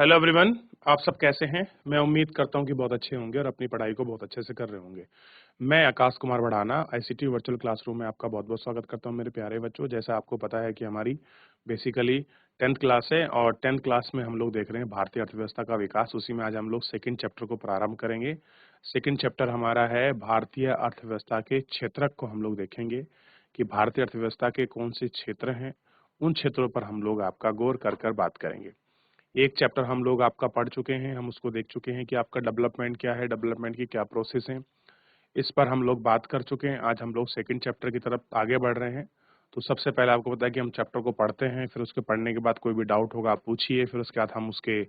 Hello everyone, आप सब कैसे हैं? मैं उम्मीद करता हूं कि बहुत अच्छे होंगे और अपनी पढ़ाई को बहुत अच्छे से कर रहे होंगे। मैं Akash Kumar Bhadana ICT virtual classroom में आपका बहुत-बहुत स्वागत करता हूं मेरे प्यारे बच्चों। जैसा आपको पता है कि हमारी बेसिकली 10th क्लास है और 10th क्लास में हम लोग देख रहे हैं भारतीय अर्थव्यवस्था का विकास। उसी में आज हम लोग सेकंड चैप्टर को प्रारंभ करेंगे। सेकंड चैप्टर हमारा है भारतीय अर्थव्यवस्था के क्षेत्रक को हम लोग देखेंगे कि भारतीय अर्थव्यवस्था के कौन से क्षेत्र हैं, उन क्षेत्रों पर हम लोग आपका गौर कर बात करेंगे। एक चैप्टर हम लोग आपका पढ़ चुके हैं, हम उसको देख चुके हैं कि आपका डेवलपमेंट क्या है, डेवलपमेंट की क्या प्रोसेस है, इस पर हम लोग बात कर चुके हैं। आज हम लोग सेकंड चैप्टर की तरफ आगे बढ़ रहे हैं। तो सबसे पहले आपको पता है कि हम चैप्टर को पढ़ते हैं, फिर उसके पढ़ने के बाद कोई भी डाउट होगा आप पूछिए, फिर उसके बाद हम उसके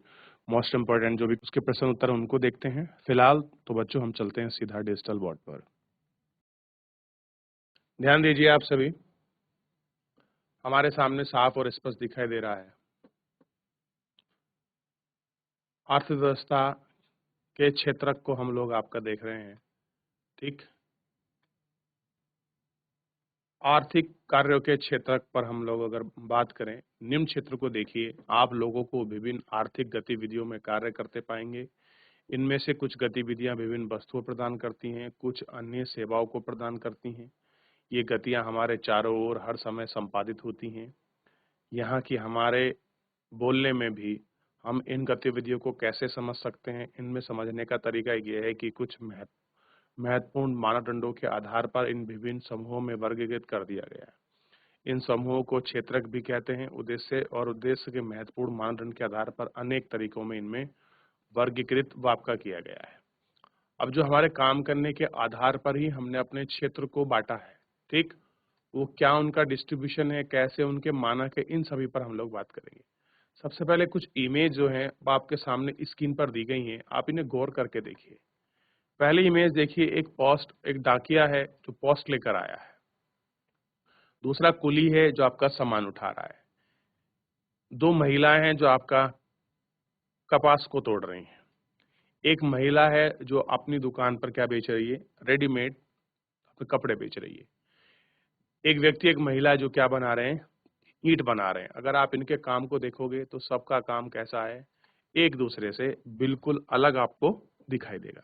मोस्ट इंपॉर्टेंट जो भी उसके प्रश्न उत्तर हैं उनको देखते हैं। फिलहाल तो बच्चों हम चलते हैं सीधा डिजिटल बोर्ड पर। ध्यान दीजिए आप सभी, हमारे सामने साफ और स्पष्ट दिखाई दे रहा है अर्थव्यवस्था के क्षेत्रक को हम लोग आपका देख रहे हैं। ठीक, आर्थिक कार्यों के क्षेत्र पर हम लोग अगर बात करें, निम्न क्षेत्र को देखिए। आप लोगों को विभिन्न आर्थिक गतिविधियों में कार्य करते पाएंगे। इनमें से कुछ गतिविधियां विभिन्न वस्तुओं प्रदान करती हैं, कुछ अन्य सेवाओं को प्रदान करती हैं। ये गतियां हमारे चारों ओर हर समय संपादित होती हैं। यहाँ की हमारे बोलने में भी हम इन गतिविधियों को कैसे समझ सकते हैं, इनमें समझने का तरीका ये है कि कुछ महत्वपूर्ण मानदंडों के आधार पर इन विभिन्न समूहों में वर्गीकृत कर दिया गया है। इन समूहों को क्षेत्रक भी कहते हैं। उद्देश्य के महत्वपूर्ण मानदंड के आधार पर अनेक तरीकों में इनमें वर्गीकृत वापका किया गया है। अब जो हमारे काम करने के आधार पर ही हमने अपने क्षेत्र को बांटा है, ठीक, वो क्या उनका डिस्ट्रीब्यूशन है, कैसे उनके मानक है, इन सभी पर हम लोग बात करेंगे। सबसे पहले कुछ इमेज जो है वो आपके सामने स्क्रीन पर दी गई हैं, आप इन्हें गौर करके देखिए। पहली इमेज देखिए, एक डाकिया है जो पोस्ट लेकर आया है। दूसरा कुली है जो आपका सामान उठा रहा है। दो महिलाएं हैं जो आपका कपास को तोड़ रही हैं। एक महिला है जो अपनी दुकान पर क्या बेच रही है, रेडीमेड अपने कपड़े बेच रही है। एक व्यक्ति एक महिला जो क्या बना रहे हैं, ईंट बना रहे हैं। अगर आप इनके काम को देखोगे तो सबका काम कैसा है, एक दूसरे से बिल्कुल अलग आपको दिखाई देगा।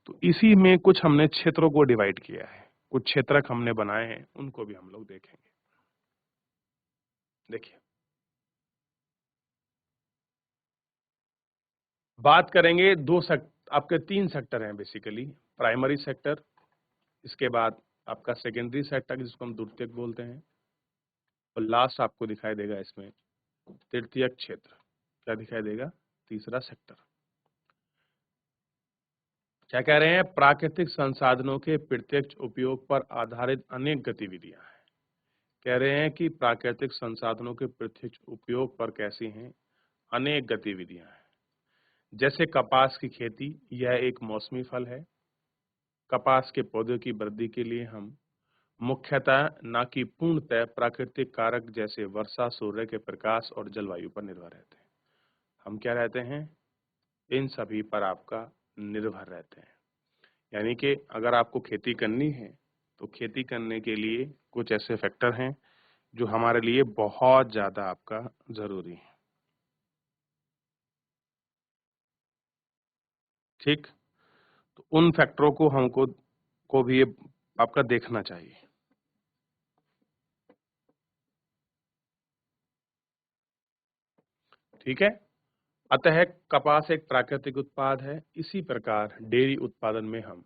तो इसी में कुछ हमने क्षेत्रों को डिवाइड किया है, कुछ क्षेत्रक हमने बनाए हैं, उनको भी हम लोग देखेंगे। देखिए, बात करेंगे आपके तीन सेक्टर हैं बेसिकली। प्राइमरी सेक्टर, इसके बाद आपका सेकेंडरी सेक्टर जिसको हम द्वितीयक बोलते हैं, और लास्ट आपको दिखाई देगा इसमें तृतीयक क्षेत्र। क्या दिखाई देगा? तीसरा सेक्टर। क्या कह रहे हैं? प्राकृतिक संसाधनों के प्रत्यक्ष उपयोग पर आधारित अनेक गतिविधियां हैं। कह रहे हैं कि प्राकृतिक संसाधनों के प्रत्यक्ष उपयोग पर कैसी हैं अनेक गतिविधियां हैं। जैसे कपास की खेती, यह एक मौसमी फल है। कपास के पौधे की वृद्धि के लिए हम मुख्यतः न कि पूर्णतः प्राकृतिक कारक जैसे वर्षा, सूर्य के प्रकाश और जलवायु पर निर्भर रहते हैं। हम क्या रहते हैं? इन सभी पर आपका निर्भर रहते हैं। यानी कि अगर आपको खेती करनी है तो खेती करने के लिए कुछ ऐसे फैक्टर हैं जो हमारे लिए बहुत ज्यादा आपका जरूरी है। ठीक, तो उन फैक्टरों को को भी आपका देखना चाहिए। ठीक है, अतः कपास एक प्राकृतिक उत्पाद है। इसी प्रकार डेयरी उत्पादन में हम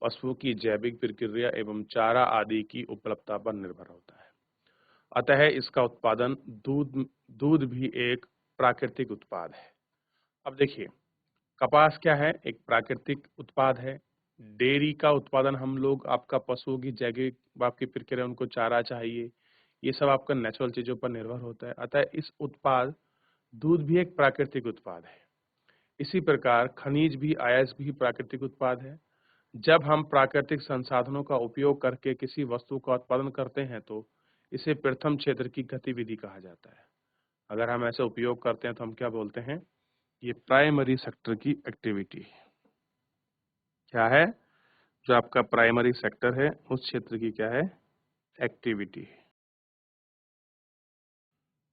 पशुओं की जैविक प्रक्रिया एवं चारा आदि की उपलब्धता पर निर्भर होता है। अतः इसका उत्पादन दूध दूध भी एक प्राकृतिक उत्पाद है। अब देखिए, कपास क्या है? एक प्राकृतिक उत्पाद है। डेयरी का उत्पादन हम लोग आपका पशुओं की जैविक आपकी प्रक्रिया, उनको चारा चाहिए, ये सब आपका नेचुरल चीजों पर निर्भर होता है। अतः इस उत्पाद दूध भी एक प्राकृतिक उत्पाद है। इसी प्रकार खनिज भी, अयस्क भी प्राकृतिक उत्पाद है। जब हम प्राकृतिक संसाधनों का उपयोग करके किसी वस्तु का उत्पादन करते हैं तो इसे प्रथम क्षेत्र की गतिविधि कहा जाता है। अगर हम ऐसे उपयोग करते हैं तो हम क्या बोलते हैं? ये प्राइमरी सेक्टर की एक्टिविटी क्या है? जो आपका प्राइमरी सेक्टर है उस क्षेत्र की क्या है? एक्टिविटी।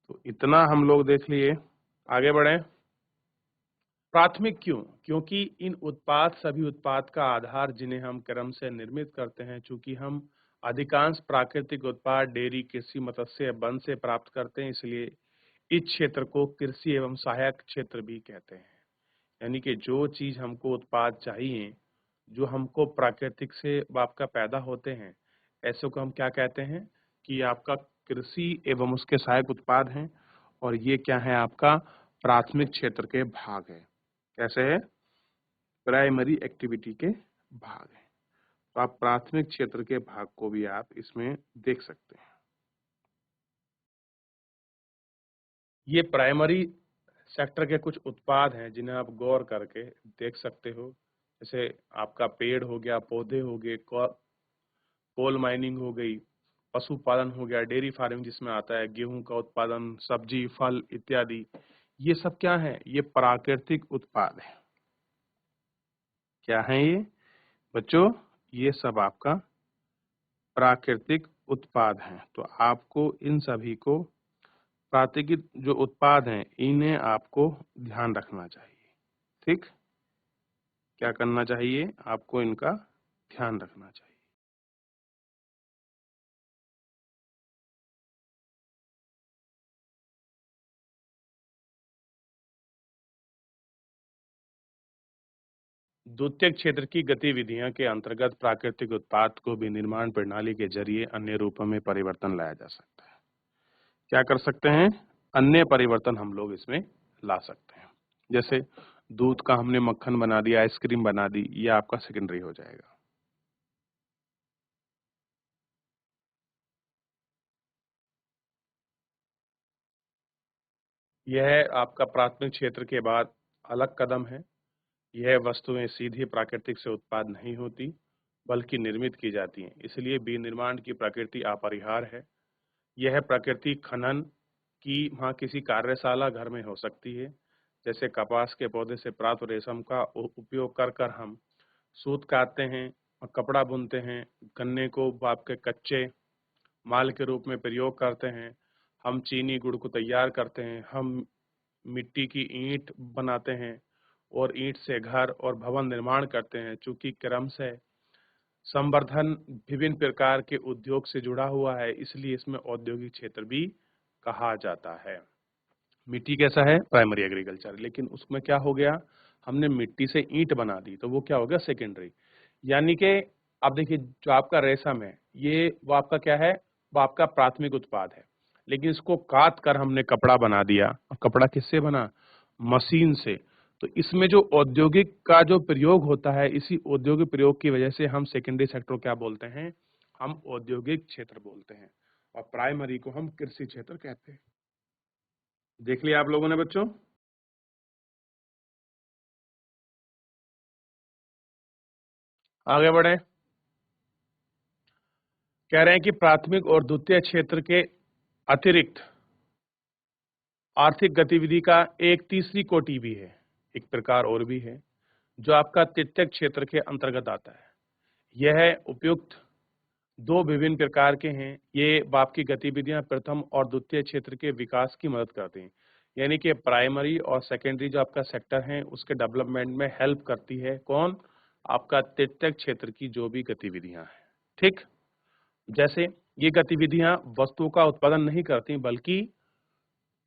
तो इतना हम लोग देख लिए, आगे बढ़ें। प्राथमिक क्यों? क्योंकि इन उत्पाद सभी उत्पाद का आधार जिन्हें हम क्रम से निर्मित करते हैं, चूंकि हम अधिकांश प्राकृतिक उत्पाद डेयरी, कृषि, मत्स्य, वन से प्राप्त करते हैं, इसलिए इस क्षेत्र को कृषि एवं सहायक क्षेत्र भी कहते हैं। यानी कि जो चीज हमको उत्पाद चाहिए, जो हमको प्राकृतिक से आपका पैदा होते हैं, ऐसे को हम क्या कहते हैं कि आपका कृषि एवं उसके सहायक उत्पाद हैं, और ये क्या है आपका प्राथमिक क्षेत्र के भाग है। कैसे है? प्राइमरी एक्टिविटी के भाग है। तो आप प्राथमिक क्षेत्र के भाग को भी आप इसमें देख सकते हैं। ये प्राइमरी सेक्टर के कुछ उत्पाद हैं जिन्हें आप गौर करके देख सकते हो। जैसे आपका पेड़ हो गया, पौधे हो गए, कोल माइनिंग हो गई, पशुपालन हो गया, डेयरी फार्मिंग जिसमें आता है, गेहूं का उत्पादन, सब्जी, फल इत्यादि। ये सब क्या है? ये प्राकृतिक उत्पाद है। क्या है ये बच्चों? ये सब आपका प्राकृतिक उत्पाद हैं। तो आपको इन सभी को प्राकृतिक जो उत्पाद हैं इन्हें आपको ध्यान रखना चाहिए। ठीक? क्या करना चाहिए? आपको इनका ध्यान रखना चाहिए। द्वितीयक क्षेत्र की गतिविधियां के अंतर्गत प्राकृतिक उत्पाद को भी निर्माण प्रणाली के जरिए अन्य रूपों में परिवर्तन लाया जा सकता है। क्या कर सकते हैं? अन्य परिवर्तन हम लोग इसमें ला सकते हैं। जैसे दूध का हमने मक्खन बना दिया, आइसक्रीम बना दी, ये आपका सेकेंडरी हो जाएगा। यह आपका प्राथमिक क्षेत्र के बाद अलग कदम है। यह वस्तुएं सीधे प्राकृतिक से उत्पाद नहीं होती, बल्कि निर्मित की जाती हैं। इसलिए विनिर्माण की प्रकृति अपरिहार्य है। यह प्रकृति खनन की वहाँ किसी कार्यशाला घर में हो सकती है। जैसे कपास के पौधे से प्राप्त रेशम का उपयोग कर कर हम सूत काटते हैं और कपड़ा बुनते हैं। गन्ने को आपके कच्चे माल के रूप में प्रयोग करते हैं। हम चीनी गुड़ को तैयार करते हैं। हम मिट्टी की ईंट बनाते हैं और ईंट से घर और भवन निर्माण करते हैं। चूंकि क्रम से संवर्धन विभिन्न प्रकार के उद्योग से जुड़ा हुआ है, इसलिए इसमें औद्योगिक क्षेत्र भी कहा जाता है। मिट्टी कैसा है? Primary agriculture. लेकिन उसमें क्या हो गया? हमने मिट्टी से ईंट बना दी, तो वो क्या हो गया? सेकेंडरी। यानी कि अब देखिए, जो आपका रेशम है, ये वो आपका क्या है? वो आपका प्राथमिक उत्पाद है। लेकिन इसको काट कर हमने कपड़ा बना दिया। और कपड़ा किससे बना? मशीन से। तो इसमें जो औद्योगिक का जो प्रयोग होता है, इसी औद्योगिक प्रयोग की वजह से हम सेकेंडरी सेक्टर को क्या बोलते हैं? हम औद्योगिक क्षेत्र बोलते हैं। और प्राइमरी को हम कृषि क्षेत्र कहते हैं। देख लिया आप लोगों ने बच्चों? आगे बढ़े। कह रहे हैं कि प्राथमिक और द्वितीय क्षेत्र के अतिरिक्त आर्थिक गतिविधि का एक तीसरी कोटि भी है, एक प्रकार और भी है, जो आपका तृतीयक क्षेत्र के अंतर्गत आता है। यह उपयुक्त दो विभिन्न प्रकार के हैं। ये आपकी गतिविधियां प्रथम और द्वितीय क्षेत्र के विकास की मदद करती हैं। यानी कि प्राइमरी और सेकेंडरी जो आपका सेक्टर है, उसके डेवलपमेंट में हेल्प करती है कौन? आपका तृतीयक क्षेत्र की जो भी गतिविधियां हैं। ठीक? जैसे ये गतिविधियां वस्तुओं का उत्पादन नहीं करती, बल्कि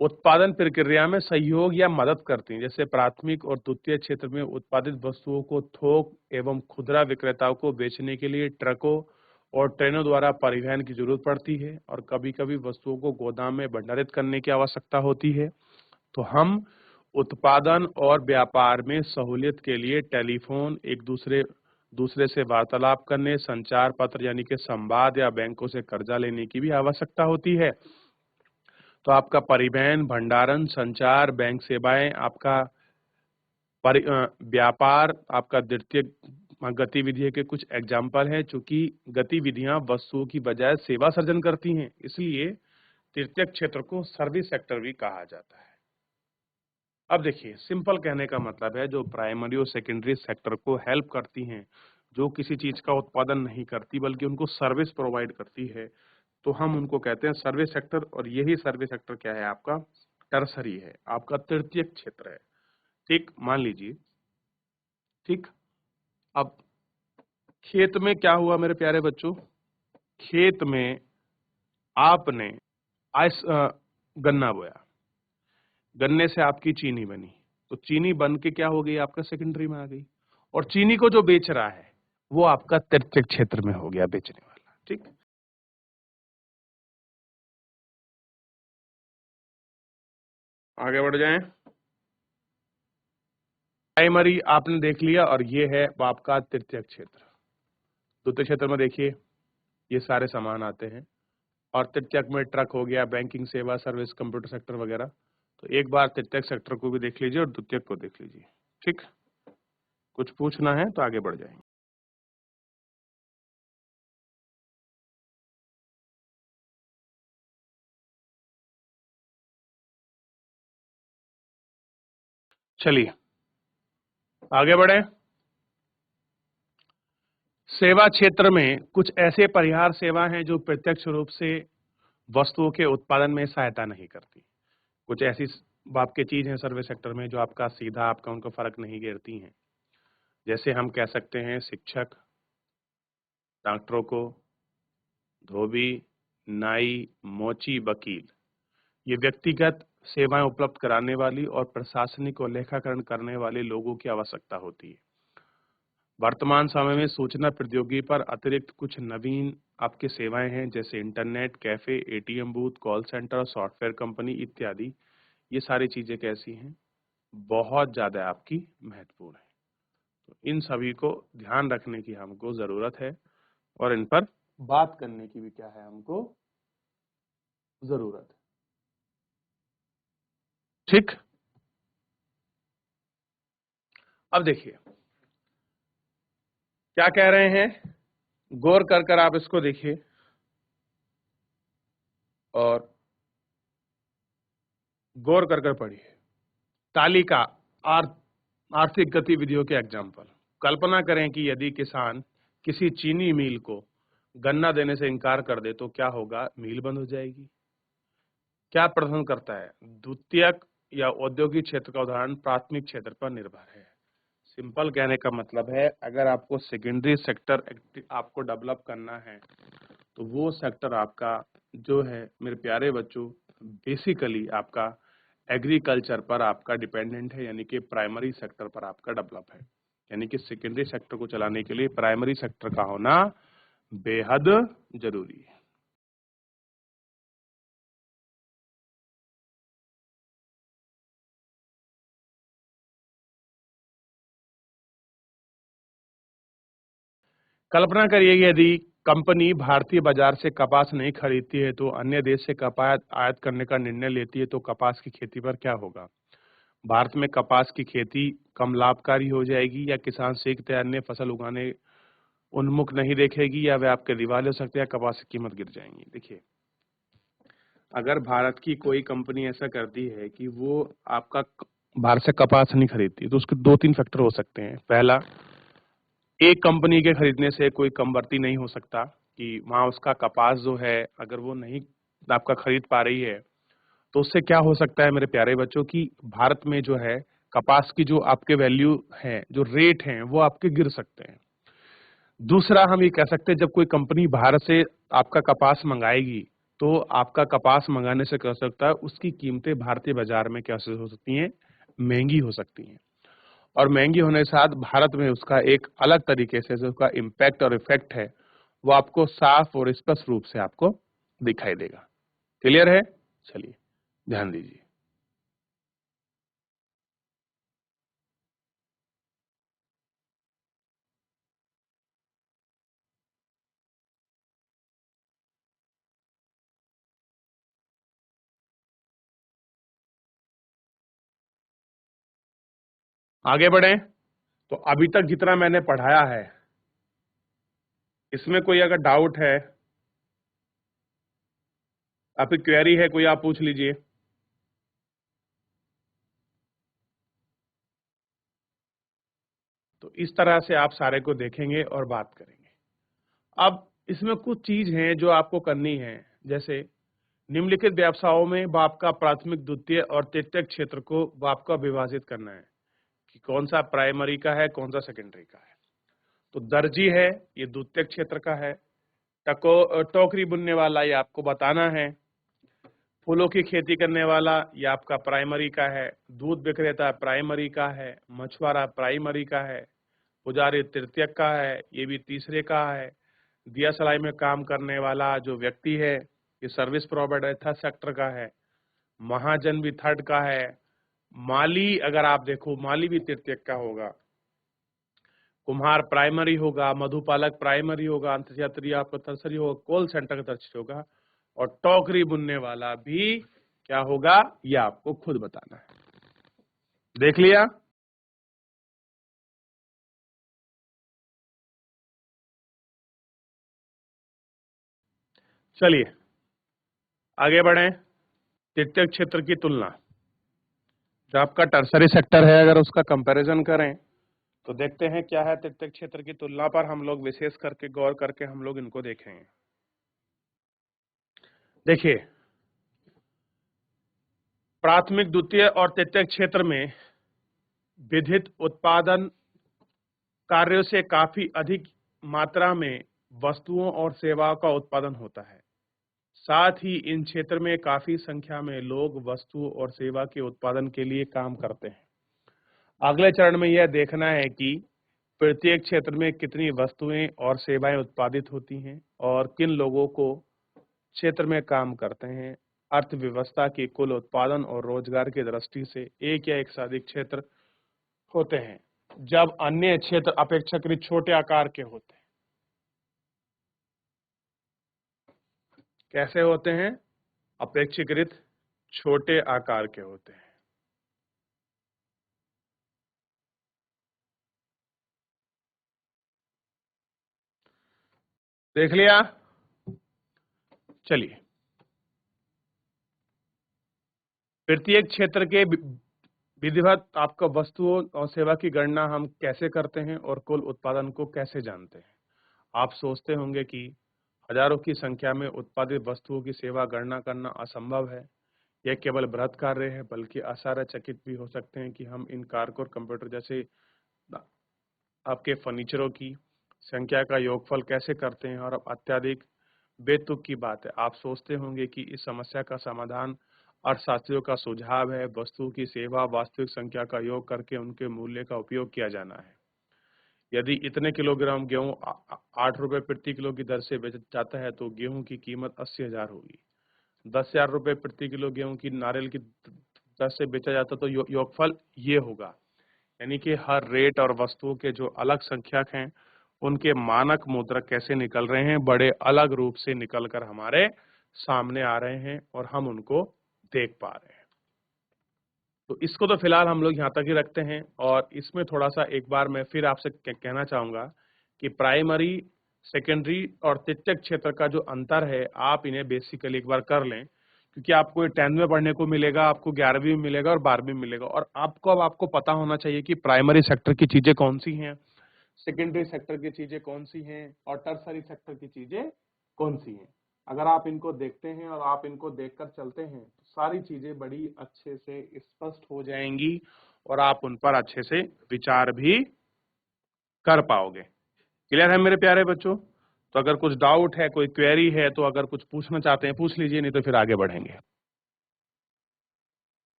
उत्पादन प्रक्रिया में सहयोग या मदद करती हैं। जैसे प्राथमिक और द्वितीय क्षेत्र में उत्पादित वस्तुओं को थोक एवं खुदरा विक्रेताओं को बेचने के लिए ट्रकों और ट्रेनों द्वारा परिवहन की जरूरत पड़ती है, और कभी-कभी वस्तुओं को गोदाम में भंडारित करने की आवश्यकता होती है। तो हम उत्पादन और व्यापार में सहूलियत के लिए टेलीफोन, एक दूसरे दूसरे से वार्तालाप करने, संचार पत्र यानी कि संवाद, या बैंकों से कर्जा लेने की भी आवश्यकता होती है। तो आपका परिवहन, भंडारण, संचार, बैंक सेवाएं, आपका व्यापार आपका द्वितीय गतिविधि के कुछ एग्जाम्पल हैं। चूंकि गतिविधियां वस्तुओं की बजाय सेवा सर्जन करती हैं, इसलिए तृतीय क्षेत्र को सर्विस सेक्टर भी कहा जाता है। अब देखिए, सिंपल कहने का मतलब है जो प्राइमरी और सेकेंडरी सेक्टर को हेल्प करती हैं, जो किसी चीज का उत्पादन नहीं करती बल्कि उनको सर्विस प्रोवाइड करती है, तो हम उनको कहते हैं सर्विस सेक्टर। और यही सर्विस सेक्टर क्या है? आपका टर्सरी है, आपका तृतीयक क्षेत्र है। ठीक, मान लीजिए, ठीक। अब खेत में क्या हुआ मेरे प्यारे बच्चों? खेत में आपने गन्ना बोया, गन्ने से आपकी चीनी बनी, तो चीनी बन के क्या हो गई? आपका सेकेंडरी में आ गई, और चीनी को जो बेच रहा है वो आपका तृतीय क्षेत्र में हो गया बेचने वाला, ठीक। आगे बढ़ जाएं। प्राइमरी आपने देख लिया, और ये है आपका तृतीय क्षेत्र। द्वितीय क्षेत्र में देखिए ये सारे सामान आते हैं, और तृतीयक में ट्रक हो गया, बैंकिंग सेवा, सर्विस, कंप्यूटर सेक्टर वगैरह। तो एक बार तृतीयक सेक्टर को भी देख लीजिए और द्वितीयक को देख लीजिए, ठीक। कुछ पूछना है तो आगे बढ़ जाएंगे। चलिए आगे बढ़े। सेवा क्षेत्र में कुछ ऐसे परिहार सेवा हैं जो प्रत्यक्ष रूप से वस्तुओं के उत्पादन में सहायता नहीं करती। कुछ ऐसी आपके चीज हैं सर्विस सेक्टर में जो आपका सीधा आपका उनको फर्क नहीं गिरती हैं। जैसे हम कह सकते हैं शिक्षक, डॉक्टरों को, धोबी, नाई, मोची, वकील। ये व्यक्तिगत सेवाएं उपलब्ध कराने वाली और प्रशासनिक और लेखाकरण करने वाले लोगों की आवश्यकता होती है। वर्तमान समय में सूचना प्रौद्योगिकी पर अतिरिक्त कुछ नवीन आपकी सेवाएं हैं, जैसे internet cafe, ATM booth, call centre, software company इत्यादि। ये सारी चीजें कैसी हैं? बहुत ज्यादा आपकी महत्वपूर्ण है। तो इन सभी को ध्यान रखने की हमको जरूरत है, और इन पर बात करने की भी क्या है हमको जरूरत है, ठीक। अब देखिए क्या कह रहे हैं, गौर कर आप इसको देखिए और गौर कर पढ़िए। तालिका आर्थिक गतिविधियों के एग्जाम्पल। कल्पना करें कि यदि किसान किसी चीनी मिल को गन्ना देने से इनकार कर दे तो क्या होगा? मिल बंद हो जाएगी। क्या प्रदर्शन करता है? द्वितीयक या औद्योगिक क्षेत्र का उदाहरण प्राथमिक क्षेत्र पर निर्भर है। सिंपल कहने का मतलब है, अगर आपको सेकेंडरी सेक्टर आपको डेवलप करना है तो वो सेक्टर आपका जो है मेरे प्यारे बच्चों बेसिकली आपका एग्रीकल्चर पर आपका डिपेंडेंट है, यानी कि प्राइमरी सेक्टर पर आपका डेवलप है। यानी कि सेकेंडरी सेक्टर को चलाने के लिए प्राइमरी सेक्टर का होना बेहद जरूरी है। कल्पना करिए यदि कंपनी भारतीय बाजार से कपास नहीं खरीदती है तो अन्य देश से कपास आयात करने का निर्णय लेती है, तो कपास की खेती पर क्या होगा? भारत में कपास की खेती कम लाभकारी हो जाएगी, या किसान सीखते अन्य फसल उगाने उन्मुख नहीं देखेगी, या वे आपके दिवालिया हो सकते हैं, कपास की कीमत गिर जाएंगी। देखिए अगर भारत की कोई कंपनी ऐसा करती है कि वो आपका भारत से कपास नहीं खरीदती, तो उसके दो तीन फैक्टर हो सकते हैं। पहला, एक कंपनी के खरीदने से कोई कमवर्ती नहीं हो सकता कि वहां उसका कपास जो है अगर वो नहीं आपका खरीद पा रही है, तो उससे क्या हो सकता है मेरे प्यारे बच्चों की भारत में जो है कपास की जो आपके वैल्यू है, जो रेट हैं, वो आपके गिर सकते हैं। दूसरा, हम ये कह सकते हैं जब कोई कंपनी भारत से आपका कपास मंगाएगी तो आपका कपास मंगाने से क्या हो सकता है, उसकी कीमतें भारतीय बाजार में कैसे हो सकती हैं? महंगी हो सकती हैं, और महंगी होने के साथ भारत में उसका एक अलग तरीके से जो उसका इम्पैक्ट और इफेक्ट है वो आपको साफ और स्पष्ट रूप से आपको दिखाई देगा। क्लियर है? चलिए ध्यान दीजिए। आगे बढ़े। तो अभी तक जितना मैंने पढ़ाया है इसमें कोई अगर डाउट है, आपकी क्वेरी है कोई, आप पूछ लीजिए। तो इस तरह से आप सारे को देखेंगे और बात करेंगे। अब इसमें कुछ चीज हैं जो आपको करनी है, जैसे निम्नलिखित व्यवसायों में बाप का प्राथमिक, द्वितीय और तृतीयक क्षेत्र को बाप का विभाजित करना है। कि कौन सा प्राइमरी का है, कौन सा सेकेंडरी का है। तो दर्जी है, ये द्वितीयक क्षेत्र का है। टोकरी बुनने वाला, ये आपको बताना है। फूलों की खेती करने वाला, ये आपका प्राइमरी का है। दूध विक्रेता प्राइमरी का है। मछुआरा प्राइमरी का है। पुजारी तृतीयक का है, ये भी तीसरे का है। दिया सलाई में काम करने वाला जो व्यक्ति है, ये सर्विस प्रोवाइडर थर्ड सेक्टर का है। महाजन भी थर्ड का है। माली, अगर आप देखो, माली भी तृतीयक का होगा। कुम्हार प्राइमरी होगा। मधुपालक प्राइमरी होगा। अंतयात्री आपका तरसरी होगा। कॉल सेंटर का तरसरी होगा। और टोकरी बुनने वाला भी क्या होगा, यह आपको खुद बताना है। देख लिया। चलिए आगे बढ़ें। तृतीयक क्षेत्र की तुलना, जो आपका टर्सरी सेक्टर है, अगर उसका कंपैरिजन करें तो देखते हैं क्या है। तृतीयक क्षेत्र की तुलना पर हम लोग विशेष करके गौर करके हम लोग इनको देखेंगे। देखिए, प्राथमिक, द्वितीय और तृतीयक क्षेत्र में विधित उत्पादन कार्यों से काफी अधिक मात्रा में वस्तुओं और सेवाओं का उत्पादन होता है। साथ ही इन क्षेत्र में काफी संख्या में लोग वस्तुओं और सेवा के उत्पादन के लिए काम करते हैं। अगले चरण में यह देखना है कि प्रत्येक क्षेत्र में कितनी वस्तुएं और सेवाएं उत्पादित होती हैं और किन लोगों को क्षेत्र में काम करते हैं। अर्थव्यवस्था की कुल उत्पादन और रोजगार की दृष्टि से एक या एक से अधिक क्षेत्र होते हैं, जब अन्य क्षेत्र अपेक्षाकृत छोटे आकार के होते हैं। कैसे होते हैं? अपेक्षाकृत छोटे आकार के होते हैं। देख लिया। चलिए, प्रत्येक क्षेत्र के विधिवत आपका वस्तुओं और सेवा की गणना हम कैसे करते हैं और कुल उत्पादन को कैसे जानते हैं। आप सोचते होंगे कि हजारों की संख्या में उत्पादित वस्तुओं की सेवा गणना करना असंभव है। यह केवल बृहत कार्य है, बल्कि आश्चर्यचकित भी हो सकते हैं कि हम इन कारक और कंप्यूटर जैसे आपके फर्नीचरों की संख्या का योगफल कैसे करते हैं। और अब अत्यधिक बेतुक की बात है, आप सोचते होंगे कि इस समस्या का समाधान अर्थशास्त्रियों का सुझाव है वस्तुओं की सेवा वास्तविक संख्या का योग करके उनके मूल्य का उपयोग किया जाना है। यदि इतने किलोग्राम गेहूं 8 रुपए प्रति किलो की दर से बेचा जाता है तो गेहूं की कीमत 80,000 होगी। 10,000 रुपए प्रति किलो गेहूं की नारियल की दर से बेचा जाता तो योगफल ये होगा। यानी कि हर रेट और वस्तुओं के जो अलग संख्यक हैं उनके मानक मुद्रक कैसे निकल रहे हैं, बड़े अलग रूप से निकलकर हमारे सामने आ रहे हैं और हम उनको देख पा रहे हैं। तो इसको तो फिलहाल हम लोग यहाँ तक ही रखते हैं। और इसमें थोड़ा सा एक बार मैं फिर आपसे कहना चाहूंगा कि प्राइमरी, सेकेंडरी और तृतीयक क्षेत्र का जो अंतर है, आप इन्हें बेसिकली एक बार कर लें, क्योंकि आपको 10th में पढ़ने को मिलेगा, आपको 11वीं में मिलेगा और 12वीं में मिलेगा। और आपको अब आपको पता होना चाहिए कि प्राइमरी सेक्टर की चीजें कौन सी हैं, सेकेंडरी सेक्टर की चीजें कौन सी हैं और टर्सरी सेक्टर की चीजें कौन सी हैं। अगर आप इनको देखते हैं और आप इनको देखकर चलते हैं तो सारी चीजें बड़ी अच्छे से स्पष्ट हो जाएंगी और आप उन पर अच्छे से विचार भी कर पाओगे। क्लियर है मेरे प्यारे बच्चों? तो अगर कुछ डाउट है, कोई क्वेरी है, तो अगर कुछ पूछना चाहते हैं पूछ लीजिए, नहीं तो फिर आगे बढ़ेंगे।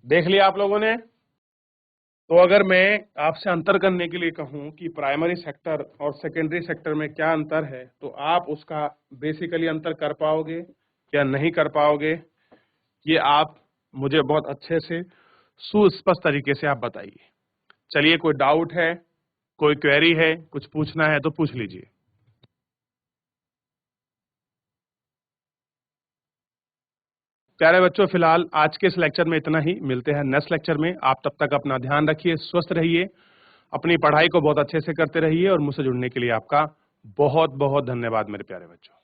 देख लिया आप लोगों ने? तो अगर मैं आपसे अंतर करने के लिए कहूं कि प्राइमरी सेक्टर और सेकेंडरी सेक्टर में क्या अंतर है, तो आप उसका बेसिकली अंतर कर पाओगे या नहीं कर पाओगे, ये आप मुझे बहुत अच्छे से सुस्पष्ट तरीके से आप बताइए। चलिए, कोई डाउट है, कोई क्वेरी है, कुछ पूछना है तो पूछ लीजिए। प्यारे बच्चों, फिलहाल आज के इस लेक्चर में इतना ही। मिलते हैं नेक्स्ट लेक्चर में। आप तब तक अपना ध्यान रखिए, स्वस्थ रहिए, अपनी पढ़ाई को बहुत अच्छे से करते रहिए और मुझसे जुड़ने के लिए आपका बहुत बहुत धन्यवाद मेरे प्यारे बच्चों।